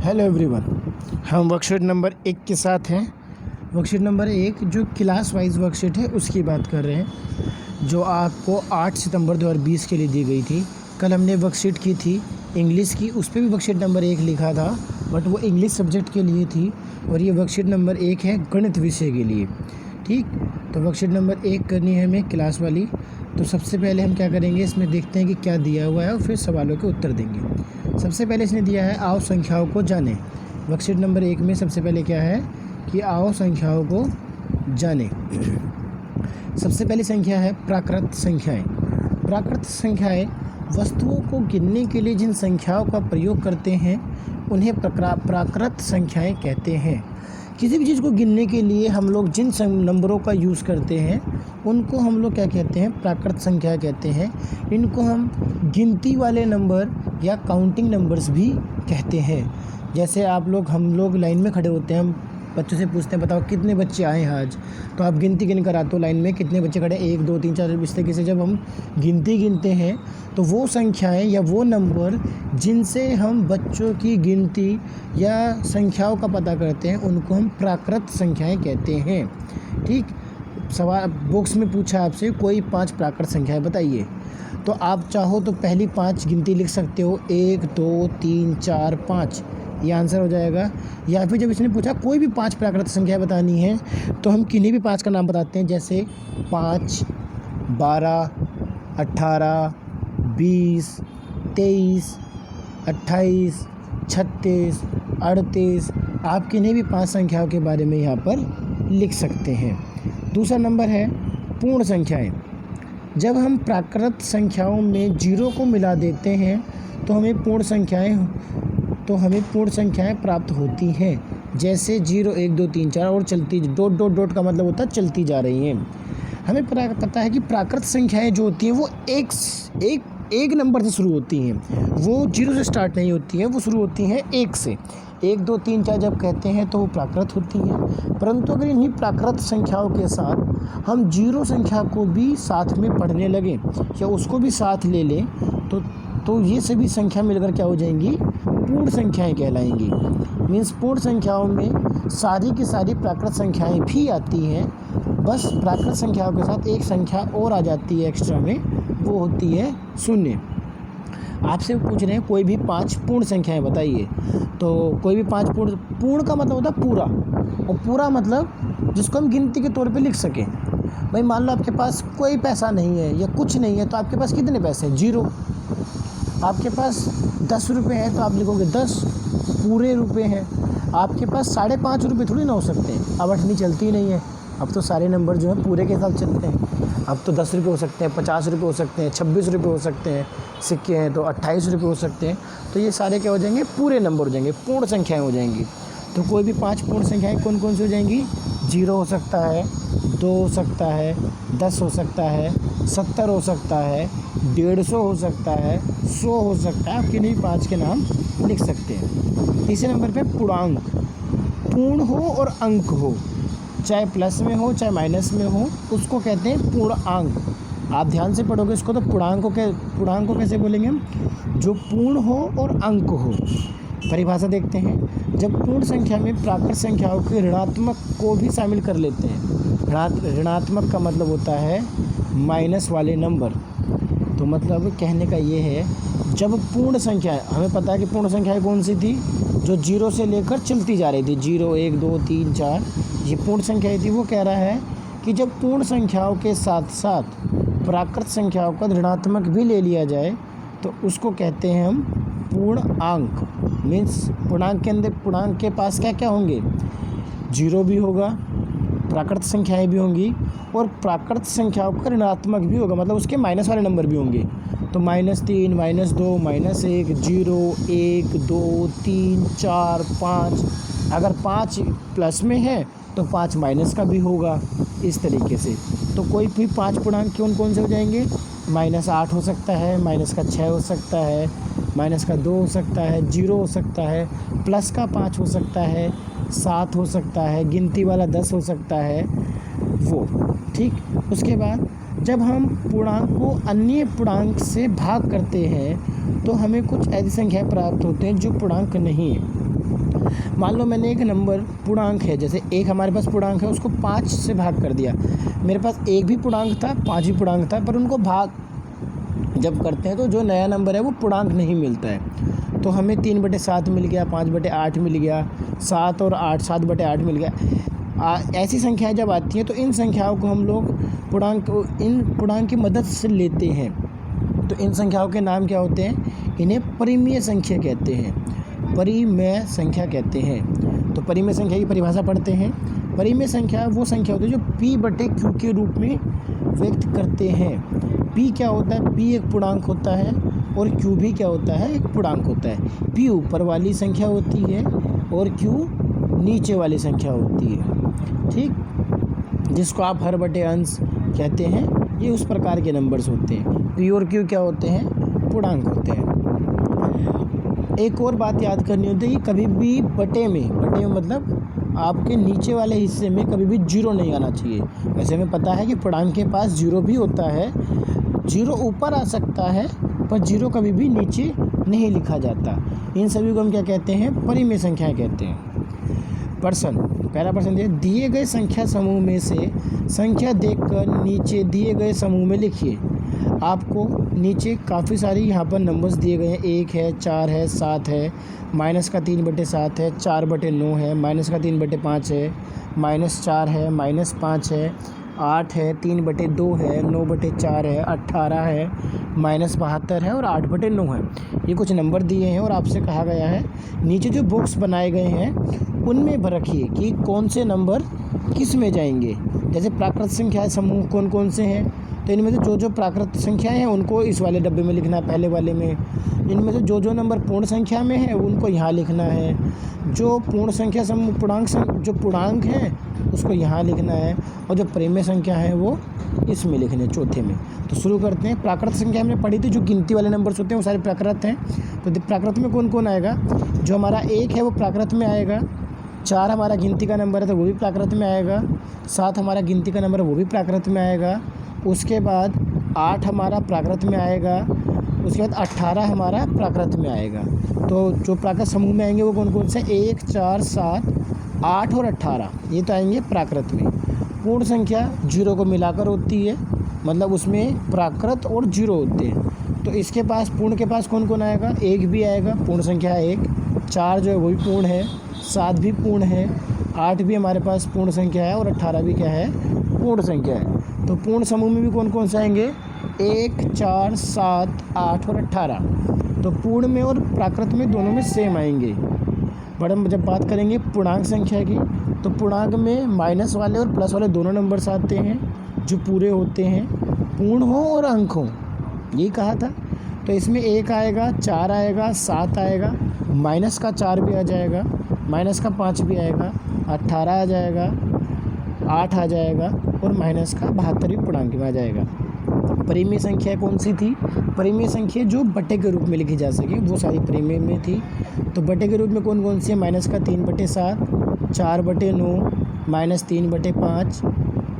Hello everyone, हम worksheet number 1 के साथ हैं। वर्कशीट नंबर 1 जो क्लास वाइज वर्कशीट है उसकी बात कर रहे हैं, जो आपको 8 सितंबर 2020 के लिए दी गई थी। कल हमने वर्कशीट की थी इंग्लिश की, उस पर भी वर्कशीट नंबर 1 लिखा था, बट वो इंग्लिश सब्जेक्ट के लिए थी, और ये वर्कशीट नंबर 1 है गणित विषय के लिए। ठीक, तो वर्कशीट नंबर 1 करनी है हमें क्लास वाली। तो सबसे पहले हम क्या करेंगे, इसमें देखते हैं कि क्या दिया हुआ है और फिर सवालों के उत्तर देंगे। सबसे पहले इसने दिया है आओ संख्याओं को जानें। वर्कशीट नंबर 1 में सबसे पहले क्या है कि आओ संख्याओं को जानें। सबसे पहली संख्या है प्राकृत संख्याएं। प्राकृत संख्याएं वस्तुओं को गिनने के लिए जिन संख्याओं का प्रयोग करते हैं उन्हें प्राकृत संख्याएं कहते हैं। किसी भी चीज़ को गिनने के लिए हम लोग जिन नंबरों का यूज़ करते हैं उनको हम लोग क्या कहते हैं, प्राकृत संख्या कहते हैं। इनको हम गिनती वाले नंबर या काउंटिंग नंबर्स भी कहते हैं। जैसे हम लोग लाइन में खड़े होते हैं, हम बच्चों से पूछते हैं बताओ कितने बच्चे आए हैं आज, तो आप गिनती गिन कर आते हो लाइन में कितने बच्चे खड़े, 1 2 3 4। इस तरीके से जब हम गिनती गिनते हैं तो वो संख्याएं या वो नंबर जिनसे हम बच्चों की गिनती या संख्याओं का पता करते हैं उनको हम प्राकृत संख्याएं कहते हैं। ठीक, सवाल बॉक्स में पूछा आपसे कोई 5 प्राकृत संख्याएं बताइए, तो आप चाहो तो पहली 5 गिनती लिख सकते हो, 1 2 3 4 5, ये आंसर हो जाएगा। या फिर जब इसने पूछा कोई भी 5 प्राकृत संख्या बतानी है तो हम किन्हीं भी 5 का नाम बताते हैं, जैसे 5 12 18 20 23 28 36 38। आप किन्हीं भी 5 संख्याओं के बारे में यहाँ पर लिख सकते हैं। दूसरा नंबर है पूर्ण संख्याएं। जब हम प्राकृत संख्याओं में जीरो को मिला देते हैं तो हमें पूर्ण संख्याएं प्राप्त होती हैं। जैसे 0 1 2 3 4 और चलती, डॉट डॉट डॉट का मतलब होता है चलती जा रही हैं। हमें पता है कि प्राकृत संख्याएं जो होती हैं वो एक नंबर से शुरू होती हैं, वो 0 से स्टार्ट नहीं होती हैं, वो शुरू होती हैं 1 से। 1 2 3 4 जब कहते हैं तो वो प्राकृत होती हैं। परंतु अगर इन्हीं प्राकृत संख्याओं के साथ हम 0 संख्या को भी साथ में पढ़ने लगें या उसको भी साथ ले लें तो ये सभी संख्या मिलकर क्या हो जाएंगी, पूर्ण संख्याएं कहलाएंगी। मीन्स पूर्ण संख्याओं में सारी की सारी प्राकृत संख्याएं भी आती हैं, बस प्राकृत संख्याओं के साथ एक संख्या और आ जाती है एक्स्ट्रा में, वो होती है 0। आपसे पूछ रहे हैं कोई भी 5 पूर्ण संख्याएं बताइए, तो कोई भी 5 पूर्ण का मतलब होता है पूरा, और पूरा मतलब जिसको हम गिनती के तौर पे लिख सकें। भाई मान लो आपके पास कोई पैसा नहीं है या कुछ नहीं है, तो आपके पास कितने पैसे हैं, 0। आपके पास 10 रुपये हैं तो आप लिखोगे 10 पूरे रुपए हैं। आपके पास 5.5 रुपये थोड़ी ना हो सकते हैं, अब अठनी चलती नहीं है, अब तो सारे नंबर जो हैं पूरे के साथ चलते हैं। अब तो 10 रुपये हो सकते हैं, 50 रुपये हो सकते हैं, 26 रुपये हो सकते हैं, सिक्के हैं तो 28 रुपये हो सकते हैं। तो ये सारे क्या हो जाएंगे, पूरे नंबर हो जाएंगे, पूर्ण संख्याएं हो जाएंगी। तो कोई भी 5 पूर्ण संख्याएं कौन कौन सी हो जाएंगी, 0 हो सकता है, 2 हो सकता है, 10 हो सकता है, 70 हो सकता है, 150 हो सकता है, 100 हो सकता है। आप किन्हीं 5 के नाम लिख सकते हैं। तीसरे नंबर पे पूर्णांक। पूर्ण हो और अंक हो, चाहे प्लस में हो चाहे माइनस में हो, उसको कहते हैं पूर्णांक। आप ध्यान से पढ़ोगे इसको तो पूर्णांक को कैसे बोलेंगे हम, जो पूर्ण हो और अंक हो। परिभाषा देखते हैं, जब पूर्ण संख्या में प्राकृत संख्याओं के ऋणात्मक को भी शामिल कर लेते हैं। ऋणात्मक का मतलब होता है माइनस वाले नंबर। तो मतलब कहने का ये है, जब पूर्ण संख्याएं, हमें पता है कि पूर्ण संख्याएं कौन सी थी, जो 0 से लेकर चलती जा रही थी, 0 1 2 3 4, ये पूर्ण संख्याएं थी। वो कह रहा है कि जब पूर्ण संख्याओं के साथ साथ प्राकृत संख्याओं का ऋणात्मक भी ले लिया जाए तो उसको कहते हैं हम पूर्णांक। मीन्स पूर्णांक के पास क्या क्या होंगे, 0 भी होगा, प्राकृत संख्याएं भी होंगी, और प्राकृत संख्याओं का ऋणात्मक भी होगा, मतलब उसके माइनस वाले नंबर भी होंगे। तो -3 -2 -1 0 1 2 3 4 5। अगर 5 प्लस में है तो 5 माइनस का भी होगा, इस तरीके से। तो कोई भी 5 पूर्णांक कौन से हो जाएंगे, -8 हो सकता है, -6 हो सकता है, -2 हो सकता है, 0 हो सकता है, प्लस का 5 हो सकता है, 7 हो सकता है, गिनती वाला 10 हो सकता है वो। ठीक, उसके बाद जब हम पूर्णांक को अन्य पूर्णांक से भाग करते हैं तो हमें कुछ ऐसी संख्याएं प्राप्त होते हैं जो पूर्णांक नहीं है। मान लो मैंने एक नंबर पूर्णांक है, जैसे एक हमारे पास पूर्णांक है, उसको 5 से भाग कर दिया। मेरे पास एक भी पूर्णांक था, 5 भी पूर्णांक था, पर उनको भाग जब करते हैं तो जो नया नंबर है वो पूर्णांक नहीं मिलता है। तो हमें 3/7 मिल गया, 5/8 मिल गया, 7 और 8 7/8 मिल गया। ऐसी संख्याएं जब आती हैं तो इन संख्याओं को हम लोग इन पूर्णांक की मदद से लेते हैं। तो इन संख्याओं के नाम क्या होते हैं? इन्हें परिमेय संख्या कहते हैं। परिमेय संख्या कहते हैं। तो परिमेय संख्या की परिभाषा पढ़ते हैं। परिमेय संख्या वो संख्या होती है जो P/Q के रूप में व्यक्त करते हैं। P क्या होता है? P एक पूर्णांक होता है और Q भी क्या होता है? एक पूर्णांक होता है। P ऊपर वाली संख्या होती है और Q नीचे वाली संख्या होती है, ठीक, जिसको आप हर बटे अंश कहते हैं। ये उस प्रकार के नंबर्स होते हैं। P और Q क्या होते हैं? पूर्णांक होते हैं। एक और बात याद करनी होती है कि कभी भी बटे में मतलब आपके नीचे वाले हिस्से में कभी भी जीरो नहीं आना चाहिए। वैसे हमें पता है कि पूर्णांक के पास जीरो भी होता है, जीरो ऊपर आ सकता है, पर जीरो कभी भी नीचे नहीं लिखा जाता। इन सभी को हम क्या कहते हैं? परिमेय संख्याएं कहते हैं। पहला प्रश्न दिए गए संख्या समूह में से संख्या देखकर नीचे दिए गए समूह में लिखिए। आपको नीचे काफ़ी सारी यहाँ पर नंबर्स दिए गए हैं। 1 है, 4 है, 7 है, -3/7 है, 4/9 है, -3/5 है, -4 है, -5 है, 8 है, 3/2 है, 9/4 है, 18 है, -72 है और 8/9 है। ये कुछ नंबर दिए हैं और आपसे कहा गया है नीचे जो बॉक्स बनाए गए हैं उनमें रखिए कि कौन से नंबर किस में जाएंगे। जैसे प्राकृत संख्याएं समूह कौन कौन से हैं, तो इनमें से जो प्राकृत संख्याएं हैं उनको इस वाले डब्बे में लिखना है, पहले वाले में। इनमें से जो नंबर पूर्ण संख्या में है उनको यहाँ लिखना है। जो पूर्ण संख्या समूह जो पूर्णांक हैं उसको यहाँ लिखना है, और जो परिमेय संख्या है वो इसमें लिखने हैं, चौथे में। तो शुरू करते हैं। प्राकृत संख्या हमने पढ़ी थी, जो गिनती वाले नंबर्स होते हैं वो सारे प्राकृत हैं। तो प्राकृत में कौन कौन आएगा? जो हमारा 1 है वो प्राकृत में आएगा, 4 हमारा गिनती का नंबर है तो वो भी प्राकृत में आएगा, 7 हमारा गिनती का नंबर है वो भी प्राकृत में आएगा, उसके बाद 8 हमारा प्राकृत में आएगा, उसके बाद 18 हमारा प्राकृत में आएगा। तो जो प्राकृत समूह में आएंगे वो कौन कौन से? 1 4 7 8 और 18, ये तो आएंगे प्राकृत में। पूर्ण संख्या 0 को मिलाकर होती है, मतलब उसमें प्राकृत और 0 होते हैं। तो इसके पास पूर्ण के पास कौन कौन आएगा? 1 भी आएगा, पूर्ण संख्या है 1, 4 जो है वो भी पूर्ण है, 7 भी पूर्ण है, 8 भी हमारे पास पूर्ण संख्या है और 18 भी क्या है? पूर्ण संख्या है। तो पूर्ण समूह में भी कौन कौन से आएंगे? 1 4 7 8 और 18। तो पूर्ण में और प्राकृत में दोनों में सेम आएंगे। बट हम जब बात करेंगे पूर्णांक संख्या की, तो पूर्णांक में माइनस वाले और प्लस वाले दोनों नंबर्स आते हैं जो पूरे होते हैं, पूर्ण हो और अंक हो, यही कहा था। तो इसमें 1 आएगा, 4 आएगा, 7 आएगा, माइनस का 4 भी आ जाएगा, माइनस का 5 भी आएगा, 18 आ जाएगा, 8 आ जाएगा और माइनस का 72 भी पूर्णांक में आ जाएगा। परिमेय संख्या कौन सी थी? परिमेय संख्या जो बटे के रूप में लिखी जा सके वो सारी परिमेय में थी। तो बटे के रूप में कौन कौन सी है? माइनस का 3/7, 4/9, -3/5,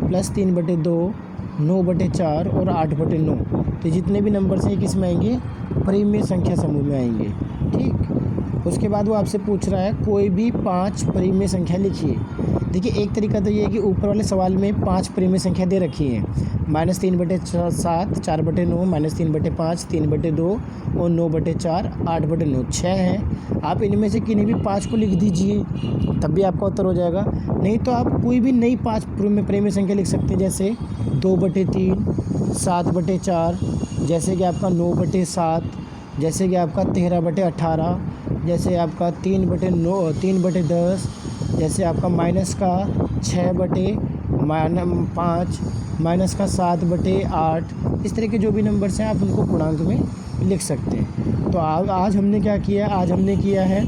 +3/2, 9/4 और 8/9। तो जितने भी नंबर्स हैं किस में आएंगे? परिमेय संख्या समूह में आएंगे, ठीक। उसके बाद वो आपसे पूछ रहा है कोई भी 5 परिमेय संख्या लिखिए। देखिए, एक तरीका तो ये है कि ऊपर वाले सवाल में 5 परिमेय संख्या दे रखी है, -3/7, 4/9, -3/5, 3/2 और 9/4, 8/9, 6 हैं। आप इनमें से किन्हीं भी 5 को लिख दीजिए, तब भी आपका उत्तर हो जाएगा। नहीं तो आप कोई भी नई 5 परिमेय संख्या लिख सकते हैं, जैसे 2/3, 7/4, जैसे कि आपका 9/7, जैसे कि आपका 13/18, जैसे आपका 3/9, 3/10, जैसे आपका माइनस का 6/5, माइनस का 7/8। इस तरह के जो भी नंबर्स हैं आप उनको पूर्णांक में लिख सकते हैं। तो आज हमने क्या किया? आज हमने किया है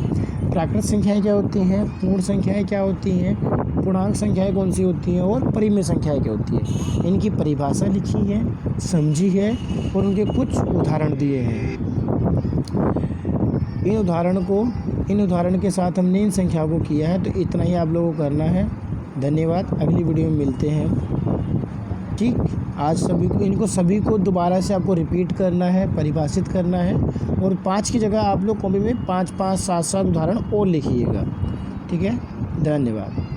प्राकृत संख्याएं क्या होती हैं, पूर्ण संख्याएं क्या होती हैं, पूर्णांक संख्याएं कौन सी होती हैं और परिमेय संख्याएं क्या होती हैं। इनकी परिभाषा लिखी है, समझी है और उनके कुछ उदाहरण दिए हैं। इन उदाहरण के साथ हमने इन संख्याओं को किया है। तो इतना ही आप लोगों को करना है। धन्यवाद। अगली वीडियो में मिलते हैं। ठीक, आज इनको सभी को दोबारा से आपको रिपीट करना है, परिभाषित करना है, और 5 की जगह आप लोग कॉपी में 5-5, 7-7 उदाहरण और लिखिएगा। ठीक है, धन्यवाद।